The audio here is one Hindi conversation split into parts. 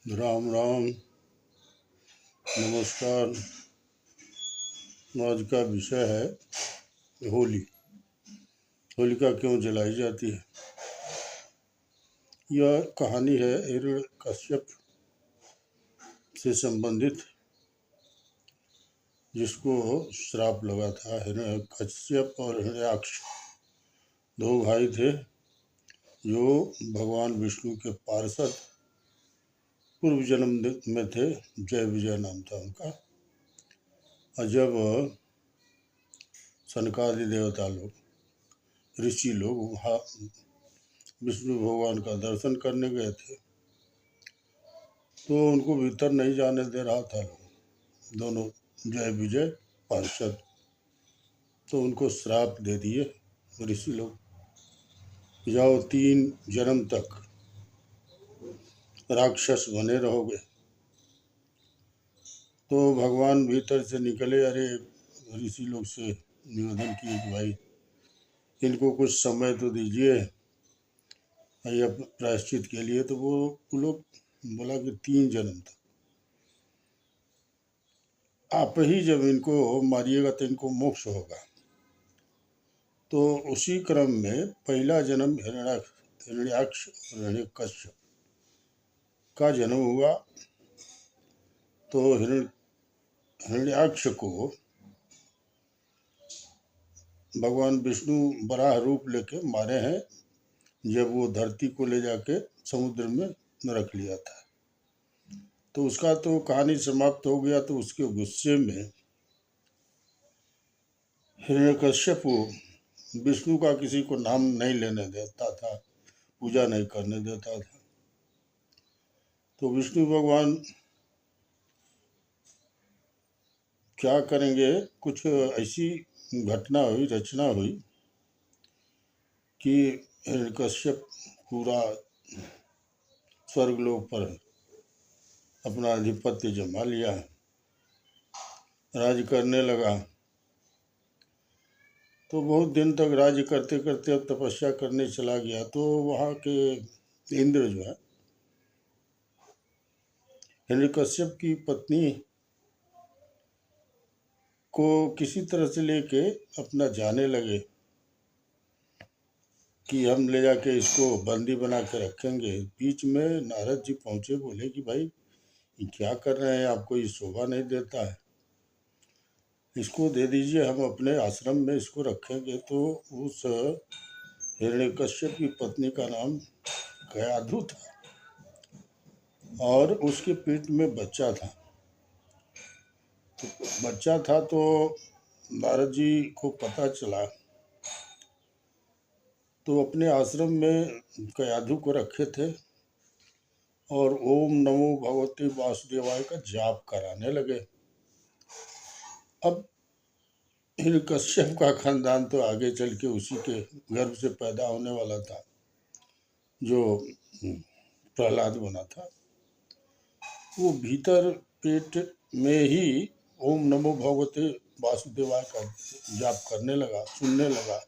राम राम। नमस्कार। आज का विषय है होली। होलिका क्यों जलाई जाती है। यह कहानी है हिरण्यकश्यप से संबंधित, जिसको श्राप लगा था। हिरण्यकश्यप और हिरण्याक्ष दो भाई थे जो भगवान विष्णु के पार्षद पूर्व जन्म में थे। जय विजय नाम था उनका। और जब सनकादि देवता लोग, ऋषि लोग वहाँ विष्णु भगवान का दर्शन करने गए थे, तो उनको भीतर नहीं जाने दे रहा था दोनों जय विजय पार्षद। तो उनको श्राप दे दिए ऋषि लोग, जाओ 3 जन्म तक राक्षस बने रहोगे। तो भगवान भीतर से निकले, अरे ऋषि लोग से निवेदन किए कि भाई इनको कुछ समय तो दीजिए या प्रायश्चित के लिए। तो वो लोग बोला कि 3 जन्म तक। आप ही जब इनको मारिएगा तो इनको मोक्ष होगा। तो उसी क्रम में पहला जन्म हिरण्याक्ष और हिरण्यकश्यप का जन्म हुआ। तो हिरण्याक्ष को भगवान विष्णु बराह रूप लेके मारे हैं, जब वो धरती को ले जाके समुद्र में रख लिया था। तो उसका तो कहानी समाप्त हो गया। तो उसके गुस्से में हिरण्यकश्यप विष्णु का किसी को नाम नहीं लेने देता था, पूजा नहीं करने देता था। तो विष्णु भगवान क्या करेंगे, कुछ ऐसी घटना हुई, रचना हुई कि हिरण्यकश्यप पूरा स्वर्गलोक पर अपना आधिपत्य जमा लिया, राज करने लगा। तो बहुत दिन तक राज्य करते करते अब तपस्या करने चला गया। तो वहाँ के इंद्र जो है, हिरण्यकश्यप की पत्नी को किसी तरह से लेके अपना जाने लगे कि हम ले जाके इसको बंदी बना के रखेंगे। बीच में नारद जी पहुँचे, बोले कि भाई ये क्या कर रहे हैं, आपको ये शोभा नहीं देता है, इसको दे दीजिए, हम अपने आश्रम में इसको रखेंगे। तो उस हिरण्यकश्यप की पत्नी का नाम गयाधु था और उसके पेट में बच्चा था। तो नारद जी को पता चला, तो अपने आश्रम में गयाधु को रखे थे और ओम नमो भगवते वासुदेवाय का जाप कराने लगे। अब हिरण्यकश्यप का खानदान तो आगे चल के उसी के गर्भ से पैदा होने वाला था, जो प्रहलाद बना था। वो भीतर पेट में ही ओम नमो भगवते वासुदेवाय का जाप करने लगा, सुनने लगा,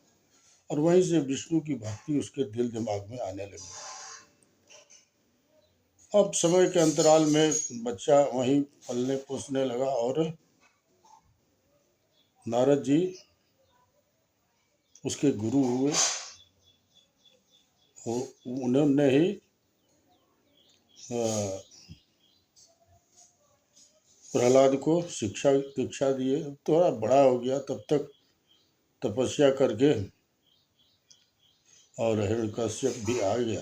और वहीं से विष्णु की भक्ति उसके दिल दिमाग में आने लगी। अब समय के अंतराल में बच्चा वहीं पलने पोसने लगा और नारद जी उसके गुरु हुए। उन्होंने ही प्रहलाद को शिक्षा दीक्षा दिए। थोड़ा बड़ा हो गया तब तक तपस्या करके, और हिरण्यकश्यप भी आ गया।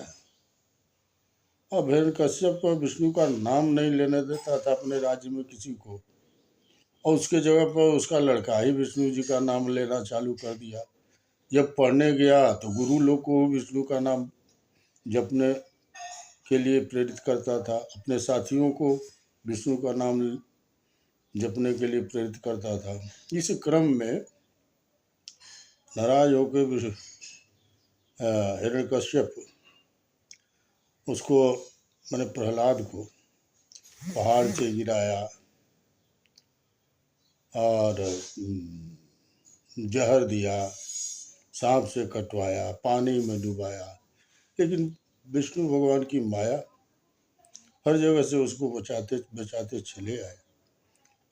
अब हिरण्यकश्यप विष्णु का नाम नहीं लेने देता था अपने राज्य में किसी को, और उसके जगह पर उसका लड़का ही विष्णु जी का नाम लेना चालू कर दिया। जब पढ़ने गया तो गुरु लोग को विष्णु का नाम जपने के लिए प्रेरित करता था, अपने साथियों को विष्णु का नाम जपने के लिए प्रेरित करता था। इस क्रम में नाराज होकर हिरण्यकश्यप उसको, मैंने प्रहलाद को पहाड़ से गिराया और जहर दिया, सांप से कटवाया, पानी में डुबाया। लेकिन विष्णु भगवान की माया हर जगह से उसको बचाते बचाते चले आए।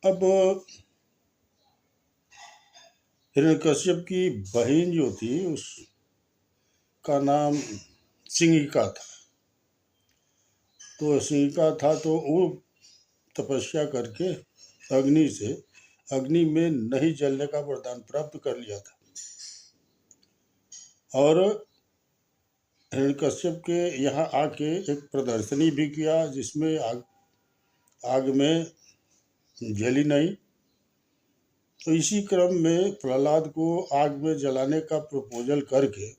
अब हिरण्यकश्यप की बहन जो थी उसका नाम सिंगिका था। तो सिंगिका था तो वो तपस्या करके अग्नि में नहीं जलने का वरदान प्राप्त कर लिया था। और हिरण्यकश्यप के यहाँ आके एक प्रदर्शनी भी किया जिसमें आग में जली नहीं। तो इसी क्रम में प्रहलाद को आग में जलाने का प्रपोजल करके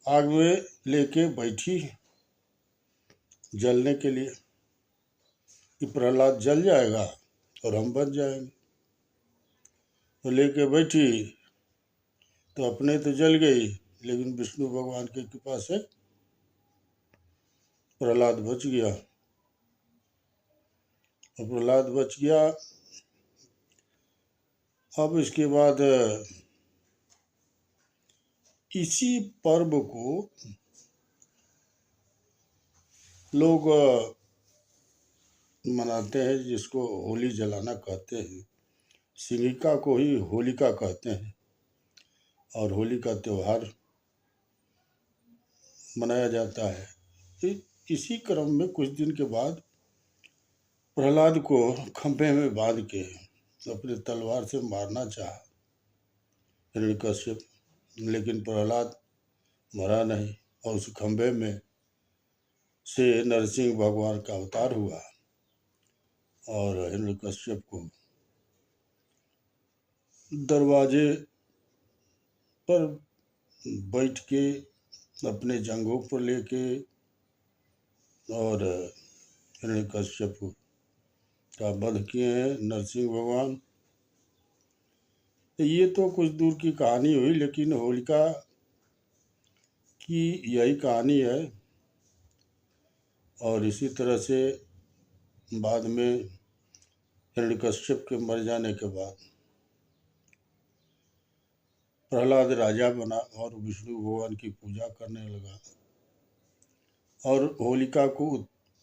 आग में लेके बैठी जलने के लिए कि प्रहलाद जल जाएगा और हम बच जाएंगे। तो लेके बैठी तो अपने तो जल गई, लेकिन विष्णु भगवान की कृपा से प्रहलाद बच गया। और प्रहलाद बच गया। अब इसके बाद इसी पर्व को लोग मनाते हैं, जिसको होली जलाना कहते हैं। सिंगिका को ही होलिका कहते हैं और होली का त्यौहार मनाया जाता है। इसी क्रम में कुछ दिन के बाद प्रहलाद को खंभे में बांध के अपने तलवार से मारना चाहा हिरण्यकश्यप, लेकिन प्रहलाद मरा नहीं और उस खंभे में से नरसिंह भगवान का अवतार हुआ और हिरण्यकश्यप को दरवाजे पर बैठ के अपने जंघों पर लेके और हिरण्यकश्यप का वध किए हैं नरसिंह भगवान। तो ये तो कुछ दूर की कहानी हुई, लेकिन होलिका की यही कहानी है। और इसी तरह से बाद में हिरण्यकश्यप के मर जाने के बाद प्रहलाद राजा बना और विष्णु भगवान की पूजा करने लगा और होलिका को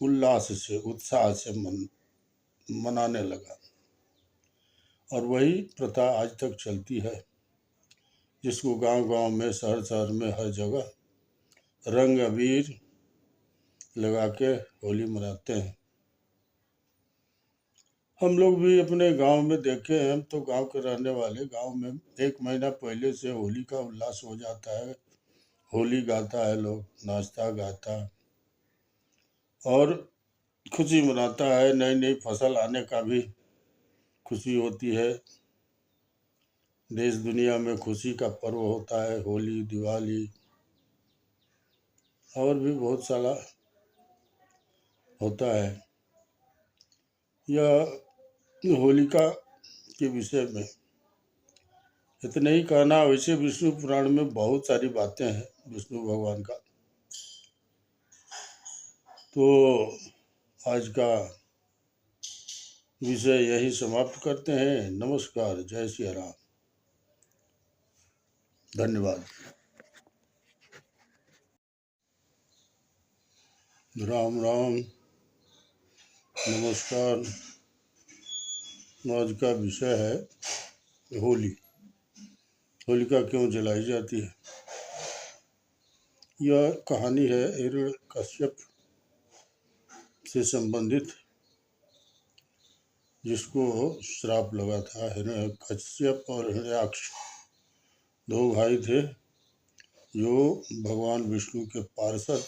उल्लास से उत्साह से मनाने लगा। और वही प्रथा आज तक चलती है, जिसको गांव गांव में शहर शहर में हर जगह रंग अबीर लगा के होली मनाते हैं। हम लोग भी अपने गांव में देखे हैं, हम तो गांव के रहने वाले, गांव में 1 महीना पहले से होली का उल्लास हो जाता है। होली गाता है, लोग नाचता गाता और खुशी मनाता है। नई नई फसल आने का भी खुशी होती है। देश दुनिया में खुशी का पर्व होता है होली, दिवाली और भी बहुत सारा होता है। यह होलिका के विषय में इतना ही कहना। वैसे विष्णु पुराण में बहुत सारी बातें हैं विष्णु भगवान का। तो आज का विषय यही समाप्त करते हैं। नमस्कार, जय श्री राम, धन्यवाद। राम राम, नमस्कार। आज का विषय है होली। होलिका क्यों जलाई जाती है? यह कहानी है हिरण्यकश्यप से संबंधित, जिसको श्राप लगा था। हिरण्यकश्यप और हिरण्याक्ष 2 भाई थे जो भगवान विष्णु के पार्षद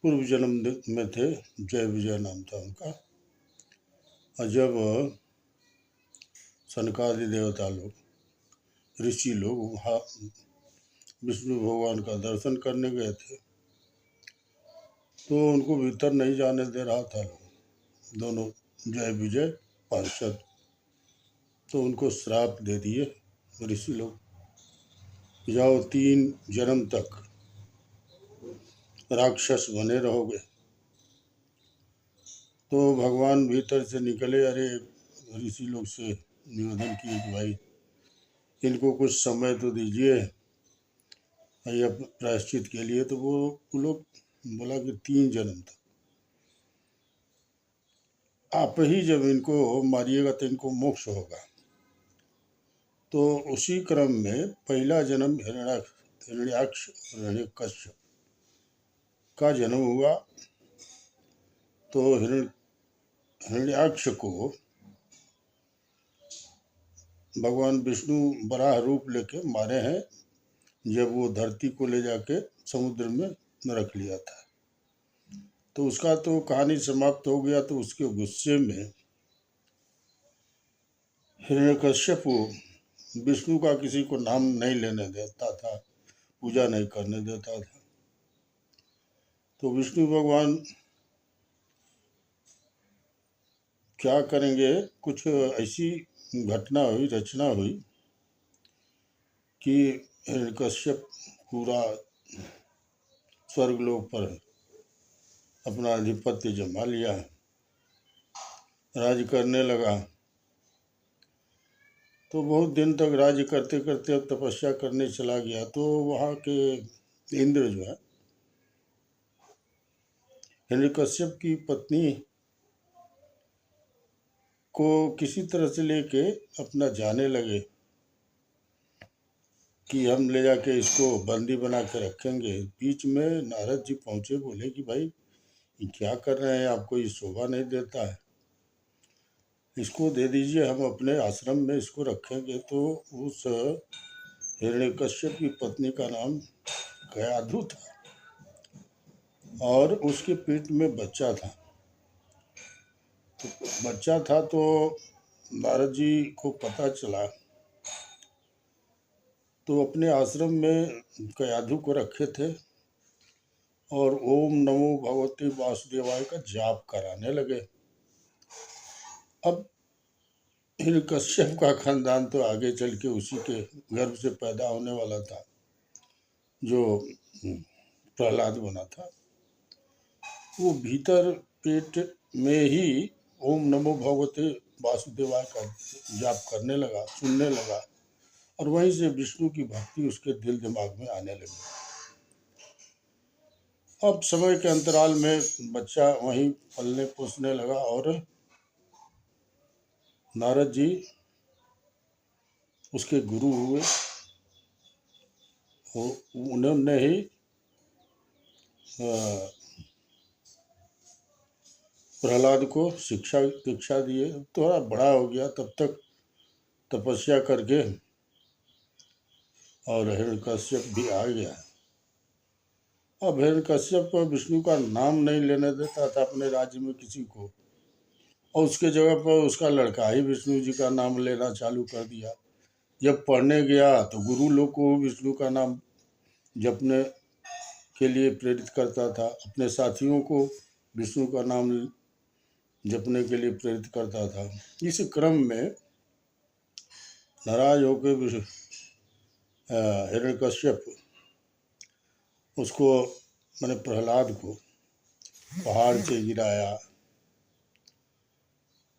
पूर्व जन्म में थे। जय विजय नाम था उनका। और जब सनकादि देवता लोग, ऋषि लोग वहाँ विष्णु भगवान का दर्शन करने गए थे, तो उनको भीतर नहीं जाने दे रहा था लोग, दोनों जय विजय पार्षद। तो उनको श्राप दे दिए ऋषि लोग, जाओ 3 जन्म तक राक्षस बने रहोगे। तो भगवान भीतर से निकले, अरे ऋषि लोग से निवेदन किए कि भाई इनको कुछ समय तो दीजिए या प्रायश्चित के लिए। तो वो लोग बोला कि 3 जन्म तक। आप ही जब इनको मारिएगा तो इनको मोक्ष होगा। तो उसी क्रम में पहला जन्म हिरण्याक्ष हिरण्यकश्यप का जन्म हुआ। तो हिरण्याक्ष को भगवान विष्णु बराह रूप लेके मारे हैं, जब वो धरती को ले जाके समुद्र में रख लिया था। तो उसका तो कहानी समाप्त हो गया। तो उसके गुस्से में हिरण्यकश्यप विष्णु का किसी को नाम नहीं लेने देता था, पूजा नहीं करने देता था। तो विष्णु भगवान क्या करेंगे, कुछ ऐसी घटना हुई, रचना हुई कि हिरण्यकश्यप पूरा स्वर्गलोक पर अपना आधिपत्य जमा लिया, राज करने लगा। तो बहुत दिन तक राज्य करते करते अब तपस्या करने चला गया। तो वहाँ के इंद्र जो है, हिरण्यकश्यप की पत्नी को किसी तरह से लेके अपना जाने लगे कि हम ले जाके इसको बंदी बना के रखेंगे। बीच में नारद जी पहुँचे, बोले कि भाई ये क्या कर रहे हैं, आपको ये शोभा नहीं देता है, इसको दे दीजिए, हम अपने आश्रम में इसको रखेंगे। तो उस हिरण्यकश्यप की पत्नी का नाम गयाधु था और उसके पेट में बच्चा था। तो बच्चा था तो नारद जी को पता चला, तो अपने आश्रम में गयाधु को रखे थे और ओम नमो भगवते वासुदेवाय का जाप कराने लगे। अब हिरण्यकश्यप का खानदान तो आगे चल के उसी के गर्भ से पैदा होने वाला था, जो प्रहलाद बना था। वो भीतर पेट में ही ओम नमो भगवते वासुदेवाय का जाप करने लगा, सुनने लगा, और वहीं से विष्णु की भक्ति उसके दिल दिमाग में आने लगी। अब समय के अंतराल में बच्चा वहीं पलने पोसने लगा और नारद जी उसके गुरु हुए। उन्होंने ही प्रहलाद को शिक्षा दीक्षा दिए। थोड़ा बड़ा हो गया तब तक तपस्या करके, और हिरण्यकश्यप भी आ गया। अब हिरण्यकश्यप विष्णु का नाम नहीं लेने देता था अपने राज्य में किसी को, और उसके जगह पर उसका लड़का ही विष्णु जी का नाम लेना चालू कर दिया। जब पढ़ने गया तो गुरु लोग को विष्णु का नाम जपने के लिए प्रेरित करता था, अपने साथियों को विष्णु का नाम जपने के लिए प्रेरित करता था। इस क्रम में नाराज होकर हिरण्यकश्यप उसको, मैंने प्रहलाद को पहाड़ से गिराया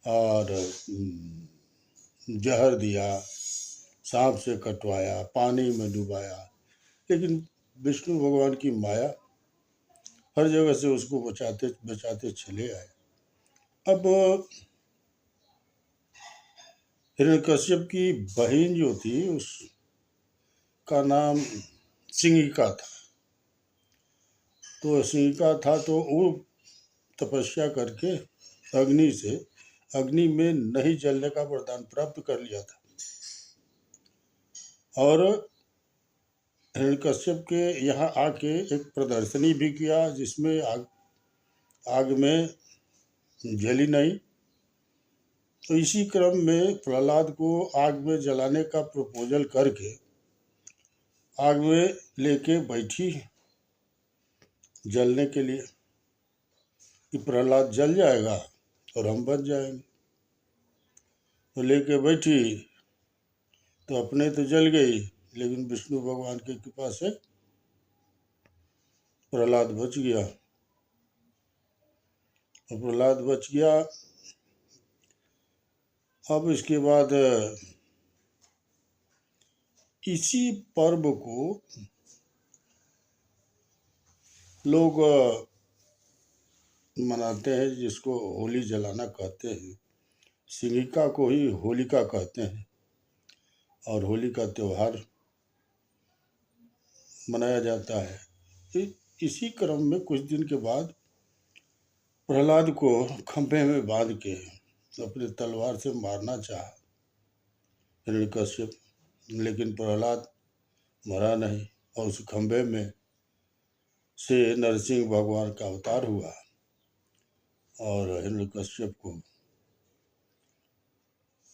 और जहर दिया, सांप से कटवाया, पानी में डुबाया। लेकिन विष्णु भगवान की माया हर जगह से उसको बचाते बचाते चले आए। अब हिरण्यकश्यप की बहन जो थी उसका नाम सिंगिका था। तो सिंगिका था तो वो तपस्या करके अग्नि में नहीं जलने का वरदान प्राप्त कर लिया था। और हिरण्यकश्यप के यहाँ आके एक प्रदर्शनी भी किया, जिसमें आग में जली नहीं। तो इसी क्रम में प्रहलाद को आग में जलाने का प्रपोजल करके आग में लेके बैठी जलने के लिए, कि प्रहलाद जल जाएगा और हम बच जाएंगे। तो लेके बैठी तो अपने तो जल गई, लेकिन विष्णु भगवान की कृपा से प्रहलाद बच गया। और प्रहलाद बच गया। अब इसके बाद इसी पर्व को लोग मनाते हैं, जिसको होली जलाना कहते हैं। सिंगिका को ही होलिका कहते हैं और होली का त्यौहार मनाया जाता है। इसी क्रम में कुछ दिन के बाद प्रहलाद को खंभे में बांध के अपने तलवार से मारना चाहा हिरण्यकश्यप, लेकिन प्रहलाद मरा नहीं और उस खंभे में से नरसिंह भगवान का अवतार हुआ और हिरण्यकश्यप को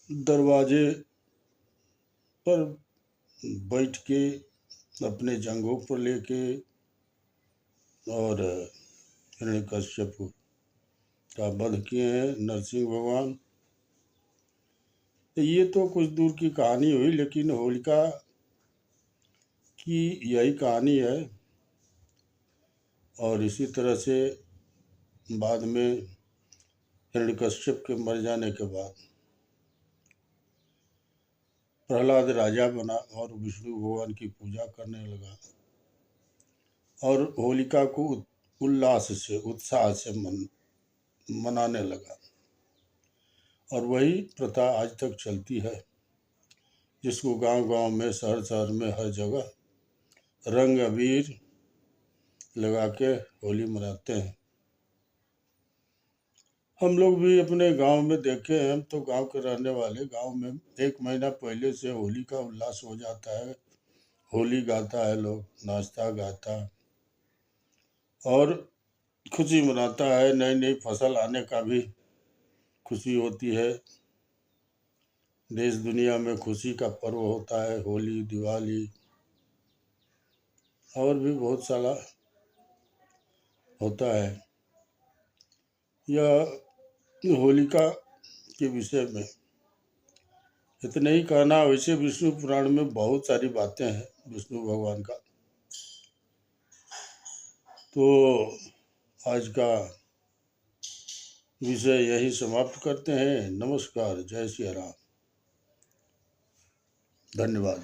दरवाजे पर बैठ के अपने जंघों पर लेके और हिरण्यकश्यप का वध किए हैं नरसिंह भगवान। तो ये तो कुछ दूर की कहानी हुई, लेकिन होलिका की यही कहानी है। और इसी तरह से बाद में हिरण्यकश्यप के मर जाने के बाद प्रहलाद राजा बना और विष्णु भगवान की पूजा करने लगा और होलिका को उल्लास से उत्साह से मनाने लगा। और वही प्रथा आज तक चलती है, जिसको गांव गांव में, शहर शहर में, हर जगह रंग अबीर लगा के होली मनाते हैं। हम लोग भी अपने गांव में देखे हैं, हम तो गांव के रहने वाले, गांव में 1 महीना पहले से होली का उल्लास हो जाता है। होली गाता है, लोग नाचता गाता और खुशी मनाता है। नई नई फसल आने का भी खुशी होती है। देश दुनिया में खुशी का पर्व होता है होली, दिवाली और भी बहुत सारा होता है। यह होलिका के विषय में इतना ही कहना। वैसे विष्णु पुराण में बहुत सारी बातें हैं विष्णु भगवान का। तो आज का विषय यही समाप्त करते हैं। नमस्कार, जय सिया राम, धन्यवाद।